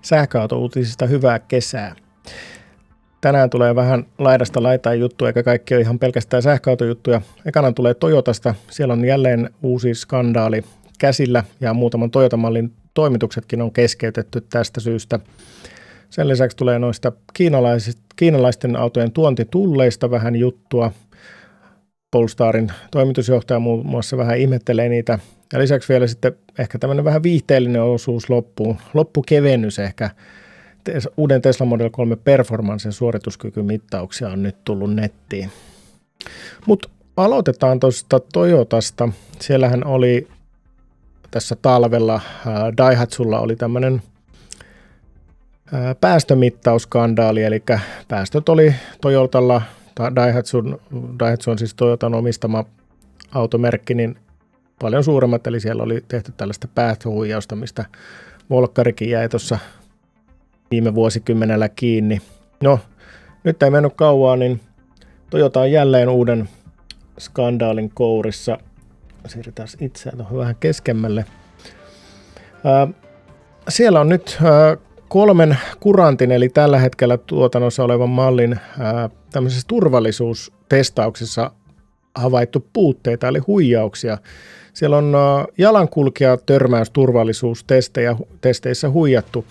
sähköautouutisista hyvää kesää. Tänään tulee vähän laidasta laitaan juttuja, eikä kaikki ole ihan pelkästään sähköautojuttuja. Ekana tulee Toyotasta. Siellä on jälleen uusi skandaali käsillä ja muutaman Toyota-mallin toimituksetkin on keskeytetty tästä syystä. Sen lisäksi tulee noista kiinalaisten autojen tuontitulleista vähän juttua. Polestarin toimitusjohtaja muun muassa vähän ihmettelee niitä. Ja lisäksi vielä sitten ehkä tämmöinen vähän viihteellinen osuus loppuun. Loppukevennys ehkä. Uuden Tesla Model 3 Performancen suorituskykymittauksia on nyt tullut nettiin. Mutta aloitetaan tuosta Toyotasta. Siellähän oli tässä talvella Daihatsulla oli tämmöinen päästömittausskandaali, eli päästöt oli Toyotalla, Daihatsu on siis Toyotan omistama automerkki, niin paljon suuremmat, eli siellä oli tehty tällaista päästöhuijausta, mistä Volkkarikin jäi tuossa viime vuosikymmenellä kiinni. No, nyt ei mennyt kauan, niin Toyota on jälleen uuden skandaalin kourissa. Siirrytään itseään tuohon vähän keskemmälle. Siellä on nyt 3 kurantin, eli tällä hetkellä tuotannossa olevan mallin tämmöisessä turvallisuustestauksessa havaittu puutteita, eli huijauksia. Siellä on jalankulkijatörmäysturvallisuustesteissä huijattu,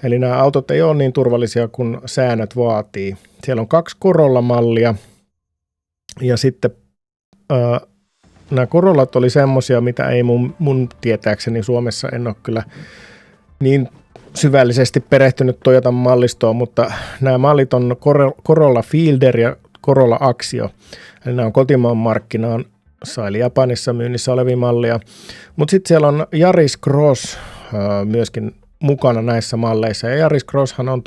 eli nämä autot ei ole niin turvallisia kuin säännöt vaatii. Siellä on 2 Corolla-mallia, ja sitten nämä Corollat oli semmoisia, mitä ei mun tietääkseni Suomessa, en ole kyllä niin syvällisesti perehtynyt Toyotan mallistoon, mutta nämä mallit on Corolla Fielder ja Corolla Axio. Eli nämä on kotimaan markkinaan, eli Japanissa myynnissä olevia mallia. Mutta sitten siellä on Yaris Cross myöskin mukana näissä malleissa. Ja Yaris Crosshan on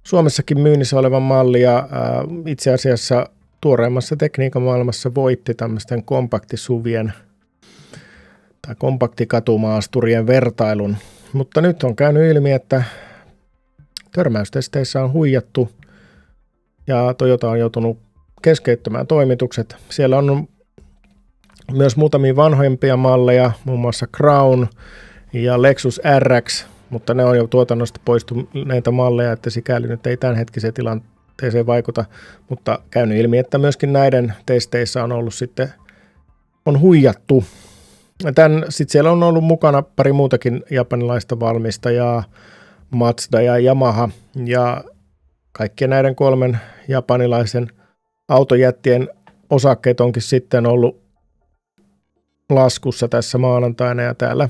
Suomessakin myynnissä oleva malli ja itse asiassa tuoreimmassa tekniikan maailmassa voitti tämmöisten kompaktisuvien tai kompaktikatumaasturien vertailun. Mutta nyt on käynyt ilmi, että törmäystesteissä on huijattu ja Toyota on joutunut keskeyttämään toimitukset. Siellä on myös muutamia vanhoimpia malleja, muun muassa Crown ja Lexus RX, mutta ne on jo tuotannosta poistuneita malleja, että sikäli nyt ei tämänhetkiseen tilanteeseen vaikuta, mutta käynyt ilmi, että myöskin näiden testeissä on ollut sitten on huijattu. Sitten siellä on ollut mukana pari muutakin japanilaista valmistajaa, Mazda ja Yamaha, ja kaikkien näiden 3 japanilaisen autojättien osakkeet onkin sitten ollut laskussa tässä maanantaina, ja täällä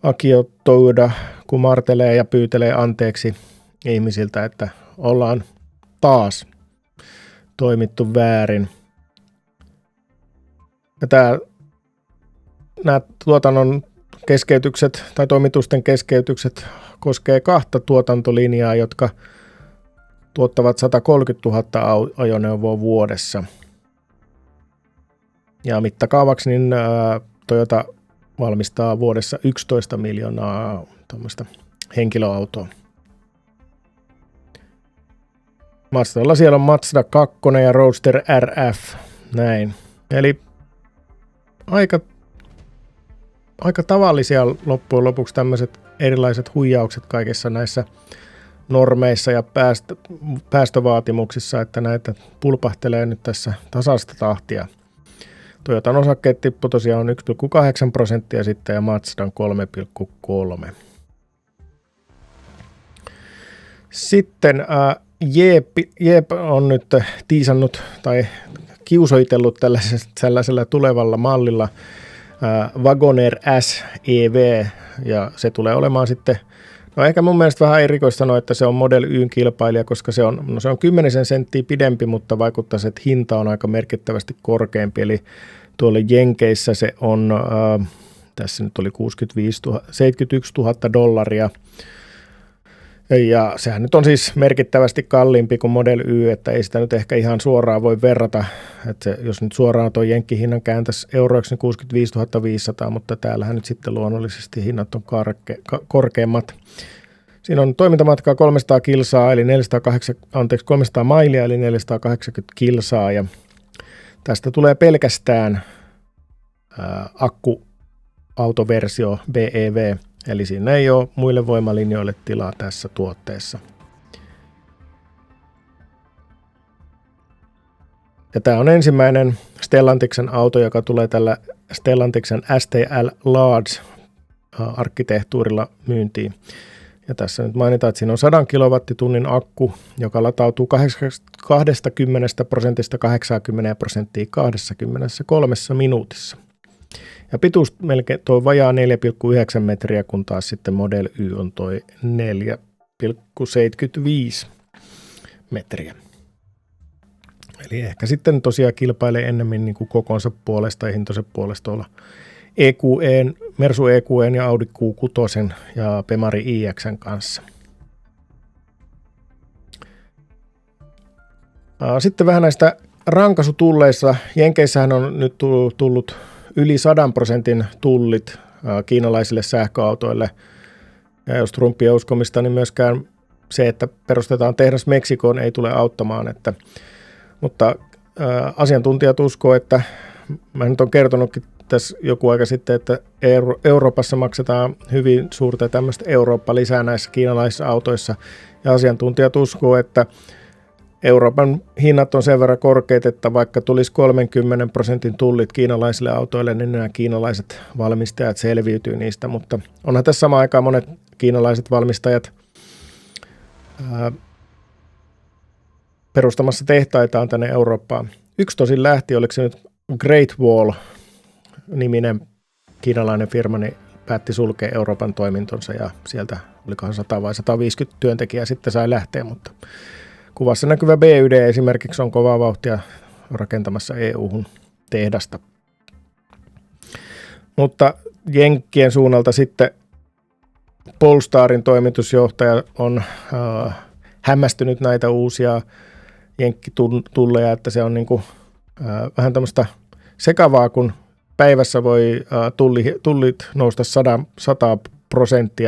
Akio Toyoda kumartelee ja pyytelee anteeksi ihmisiltä, että ollaan taas toimittu väärin. Ja nämä tuotannon keskeytykset tai toimitusten keskeytykset koskee 2 tuotantolinjaa, jotka tuottavat 130 000 ajoneuvoa vuodessa. Ja mittakaavaksi niin Toyota valmistaa vuodessa 11 miljoonaa henkilöautoa. Mazdalla siellä on Mazda 2 ja Roadster RF. Näin. Eli aika tavallisia loppujen lopuksi tämmöiset erilaiset huijaukset kaikissa näissä normeissa ja päästövaatimuksissa, että näitä pulpahtelee nyt tässä tasaista tahtia. Toyotan osakkeet tippu tosiaan 1,8% sitten ja Mazdan 3,3%. Sitten Jeep on nyt tiisannut tai kiusoitellut tällaisella tulevalla mallilla Wagoneer SEV, ja se tulee olemaan sitten, no ehkä mun mielestä vähän erikoista sanoa, että se on Model Yn kilpailija, koska se on 10 senttiä pidempi, mutta vaikuttaa, että hinta on aika merkittävästi korkeampi, eli tuolla Jenkeissä se on, tässä nyt oli $71,000, ja sehän nyt on siis merkittävästi kalliimpi kuin Model Y, että ei sitä nyt ehkä ihan suoraan voi verrata, että jos nyt suoraan tuo jenkkihinnan kääntäisi euroiksi, niin 65 500, mutta täällähän nyt sitten luonnollisesti hinnat on korkeammat. Siinä on toimintamatkaa 300 kilsaa, eli 300 mailia, eli 480 kilsaa, ja tästä tulee pelkästään akkuautoversio BEV, Eli siinä ei ole muille voimalinjoille tilaa tässä tuotteessa. Ja tämä on ensimmäinen Stellantiksen auto, joka tulee tällä Stellantiksen STL Large arkkitehtuurilla myyntiin. Ja tässä nyt mainitaan, että siinä on 100 kilowattitunnin akku, joka latautuu 20% 80% 23 minuutissa. Ja pituus melkein tuo vajaa 4,9 metriä, kun taas sitten Model Y on toi 4,75 metriä. Eli ehkä sitten tosiaan kilpailee ennemmin niin kuin kokonsa puolesta ja hintoisen puolesta olla Mersu EQEn ja Audi Q6 ja Bemari iX:n kanssa. Sitten vähän näistä rankaisutulleissa. Jenkeissähän on nyt tullut yli 100% tullit kiinalaisille sähköautoille. Ja jos Trumpia uskomista, niin myöskään se, että perustetaan tehdas Meksikoon, ei tule auttamaan. Mutta asiantuntijat uskoo, että mä nyt olen kertonutkin tässä joku aika sitten, että Euroopassa maksetaan hyvin suurta tämmöistä Eurooppa-lisää näissä kiinalaisissa autoissa. Ja asiantuntijat uskoo, että Euroopan hinnat on sen verran korkeat, että vaikka tulisi 30% tullit kiinalaisille autoille, niin nämä kiinalaiset valmistajat selviytyy niistä. Mutta onhan tässä samaan aikaan monet kiinalaiset valmistajat perustamassa tehtaitaan tänne Eurooppaan. Yksi tosin lähti, oliko se nyt Great Wall-niminen kiinalainen firma, niin päätti sulkea Euroopan toimintonsa ja sieltä olikohan 100 vai 150 työntekijää sitten sai lähteä, mutta kuvassa näkyvä BYD esimerkiksi on kovaa vauhtia rakentamassa EU-hun tehdasta. Mutta Jenkkien suunnalta sitten Polestarin toimitusjohtaja on hämmästynyt näitä uusia jenkkitulleja, että se on niin kuin, vähän tämmöistä sekavaa, kun päivässä voi tullit nousta 100%,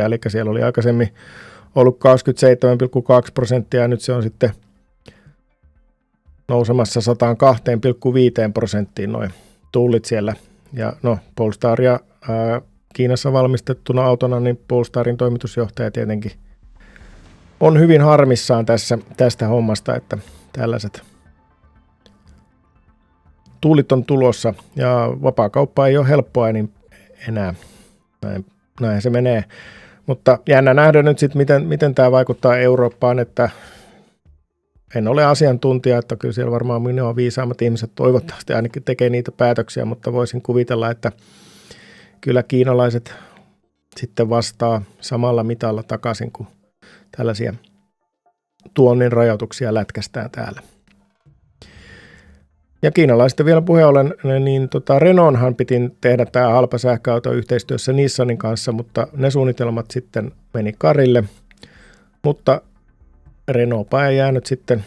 eli siellä oli aikaisemmin ollut 27,2% ja nyt se on sitten nousemassa 102,5% noin tullit siellä. Ja no, Polestaria Kiinassa valmistettuna autona, niin Polestarin toimitusjohtaja tietenkin on hyvin harmissaan tästä hommasta, että tällaiset tullit on tulossa ja vapaakauppa ei ole helppoa enää. Näin se menee. Mutta jännä nähdä nyt sitten, miten tämä vaikuttaa Eurooppaan, että en ole asiantuntija, että kyllä siellä varmaan minua viisaammat ihmiset toivottavasti ainakin tekee niitä päätöksiä, mutta voisin kuvitella, että kyllä kiinalaiset sitten vastaa samalla mitalla takaisin, kun tällaisia tuonnin rajoituksia lätkästään täällä. Ja kiinalaisten vielä puheen ollen, niin Renaulthan piti tehdä tämä halpa sähköauto yhteistyössä Nissanin kanssa, mutta ne suunnitelmat sitten meni karille. Mutta Renaultpa ei jäänyt sitten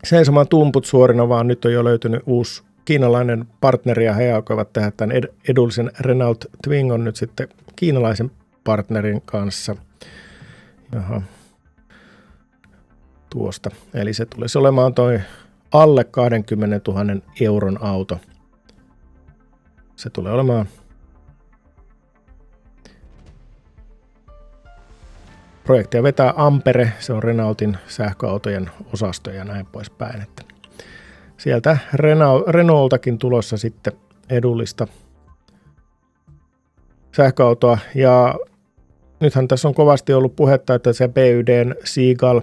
seisomaan tumput suorina, vaan nyt on jo löytynyt uusi kiinalainen partneri ja he alkoivat tehdä tämän edullisen Renault Twingon nyt sitten kiinalaisen partnerin kanssa. Jaha. Tuosta. Eli se tulisi olemaan toi alle 20 000 euron auto. Se tulee olemaan projektia vetää Ampere, se on Renaultin sähköautojen osasto ja näin poispäin. Että sieltä Renaultakin tulossa sitten edullista sähköautoa ja nythän tässä on kovasti ollut puhetta, että se BYDn Seagull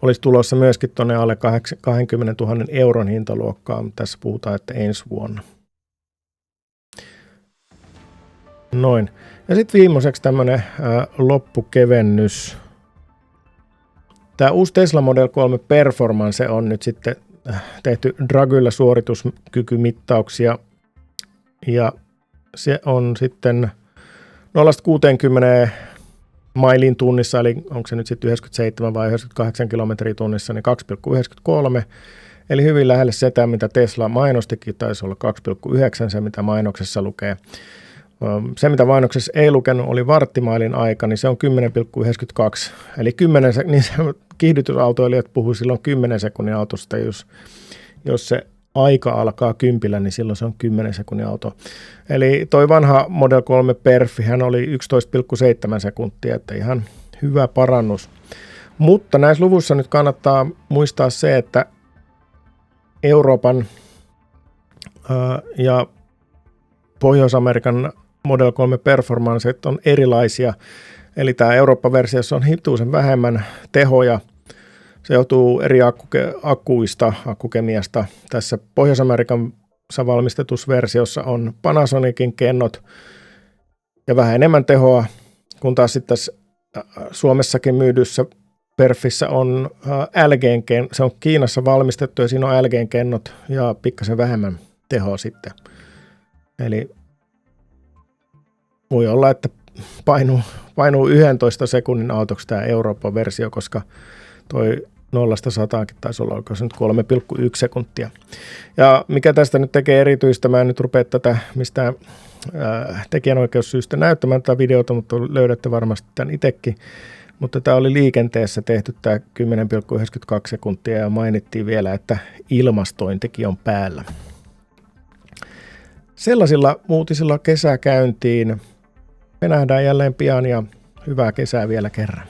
olisi tulossa myöskin tuonne alle 20 000 euron hintaluokkaan. Tässä puhutaan, että ensi vuonna. Noin. Ja sitten viimeiseksi tämmöinen loppukevennys. Tämä uusi Tesla Model 3 Performance on nyt sitten tehty Dragylla suorituskykymittauksia. Ja se on sitten 0-60 mailin tunnissa, eli onko se nyt sitten 97 vai 98 kilometriä tunnissa, niin 2,93, eli hyvin lähelle sitä, mitä Tesla mainostikin, taisi olla 2,9, se mitä mainoksessa lukee. Se, mitä mainoksessa ei lukenut, oli varttimailin aika, niin se on 10,92, eli niin kiihdytysautoilijat puhuu silloin 10 sekunnin autosta, jos se aika alkaa 10, niin silloin se on 10 sekunnin auto. Eli toi vanha Model 3 Perfi, hän oli 11,7 sekuntia, että ihan hyvä parannus. Mutta näissä luvuissa nyt kannattaa muistaa se, että Euroopan ja Pohjois-Amerikan Model 3 Performance on erilaisia. Eli tämä Eurooppa-versiossa on hituisen vähemmän tehoja. Se johtuu eri akkuista, akkukemiasta. Tässä Pohjois-Amerikassa valmistetussa versiossa on Panasonicin kennot ja vähän enemmän tehoa, kun taas sitten tässä Suomessakin myydyssä Perfissä on LGn, se on Kiinassa valmistettu ja siinä on LGn kennot ja pikkasen vähemmän tehoa sitten. Eli voi olla, että painuu 11 sekunnin autoksi tämä Euroopan versio, koska toi 0-100 taisi olla oikeus nyt 3,1 sekuntia. Ja mikä tästä nyt tekee erityistä, mä en nyt rupea tätä mistään tekijänoikeussyystä näyttämään tätä videota, mutta löydätte varmasti tämän itsekin. Mutta tämä oli liikenteessä tehty tämä 10,92 sekuntia ja mainittiin vielä, että ilmastointikin on päällä. Sellaisilla uutisilla kesäkäyntiin. Me nähdään jälleen pian ja hyvää kesää vielä kerran.